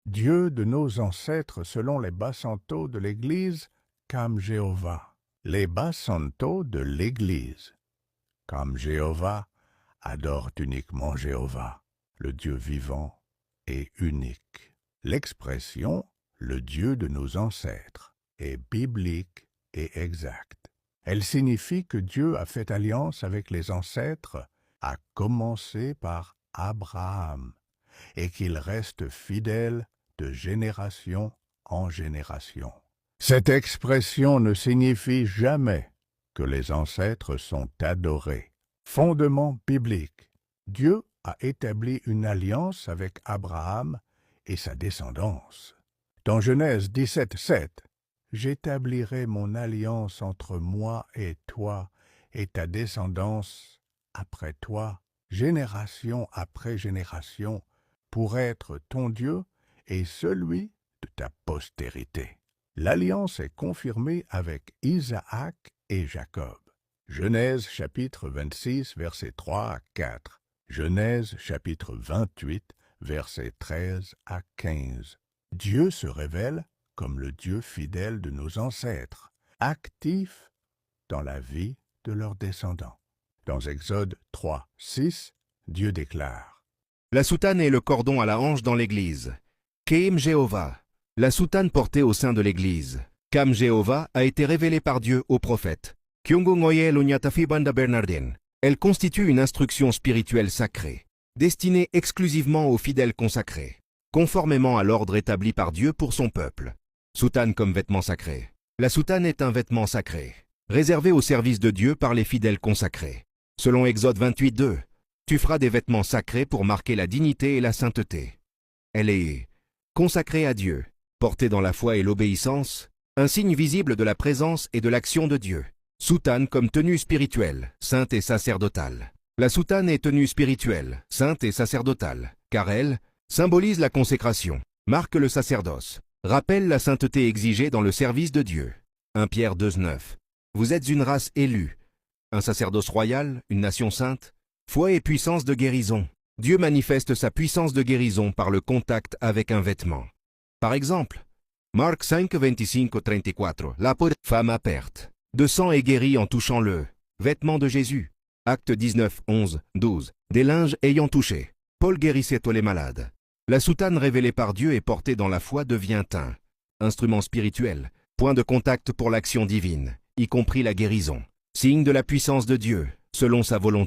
Dieu de nos ancêtres selon les bas santos de l'Église, comme Jéhovah. Les bas santos de l'Église, comme Jéhovah, adorent uniquement Jéhovah, le Dieu vivant et unique. L'expression « le Dieu de nos ancêtres » est biblique et exacte. Elle signifie que Dieu a fait alliance avec les ancêtres, à commencer par Abraham, et qu'il reste fidèle de génération en génération. Cette expression ne signifie jamais que les ancêtres sont adorés. Fondement biblique. Dieu a établi une alliance avec Abraham et sa descendance. Dans Genèse 17:7, « J'établirai mon alliance entre moi et toi et ta descendance après toi, génération après génération, pour être ton Dieu et celui de ta postérité. » L'alliance est confirmée avec Isaac et Jacob. Genèse chapitre 26, versets 3 à 4. Genèse chapitre 28, versets 13 à 15. Dieu se révèle comme le Dieu fidèle de nos ancêtres, actif dans la vie de leurs descendants. Dans Exode 3, 6, Dieu déclare: La soutane et le cordon à la hanche dans l'Église. Keim Jéhovah, la soutane portée au sein de l'Église. Kam Jéhovah a été révélée par Dieu au prophète. Elle constitue une instruction spirituelle sacrée, destinée exclusivement aux fidèles consacrés, conformément à l'ordre établi par Dieu pour son peuple. Soutane comme vêtement sacré. La soutane est un vêtement sacré, réservé au service de Dieu par les fidèles consacrés. Selon Exode 28:2, tu feras des vêtements sacrés pour marquer la dignité et la sainteté. Elle est consacrée à Dieu, portée dans la foi et l'obéissance, un signe visible de la présence et de l'action de Dieu. Soutane comme tenue spirituelle, sainte et sacerdotale. La soutane est tenue spirituelle, sainte et sacerdotale, car elle symbolise la consécration, marque le sacerdoce, rappelle la sainteté exigée dans le service de Dieu. 1 Pierre 2:9. Vous êtes une race élue, un sacerdoce royal, une nation sainte, foi et puissance de guérison. Dieu manifeste sa puissance de guérison par le contact avec un vêtement. Par exemple, Marc 5, 25-34, la pauvre femme à perte de sang est guérie en touchant le vêtement de Jésus. Acte 19, 11, 12. Des linges ayant touché. Paul guérissait tous les malades. La soutane révélée par Dieu et portée dans la foi devient un instrument spirituel, point de contact pour l'action divine, y compris la guérison, signe de la puissance de Dieu, selon sa volonté.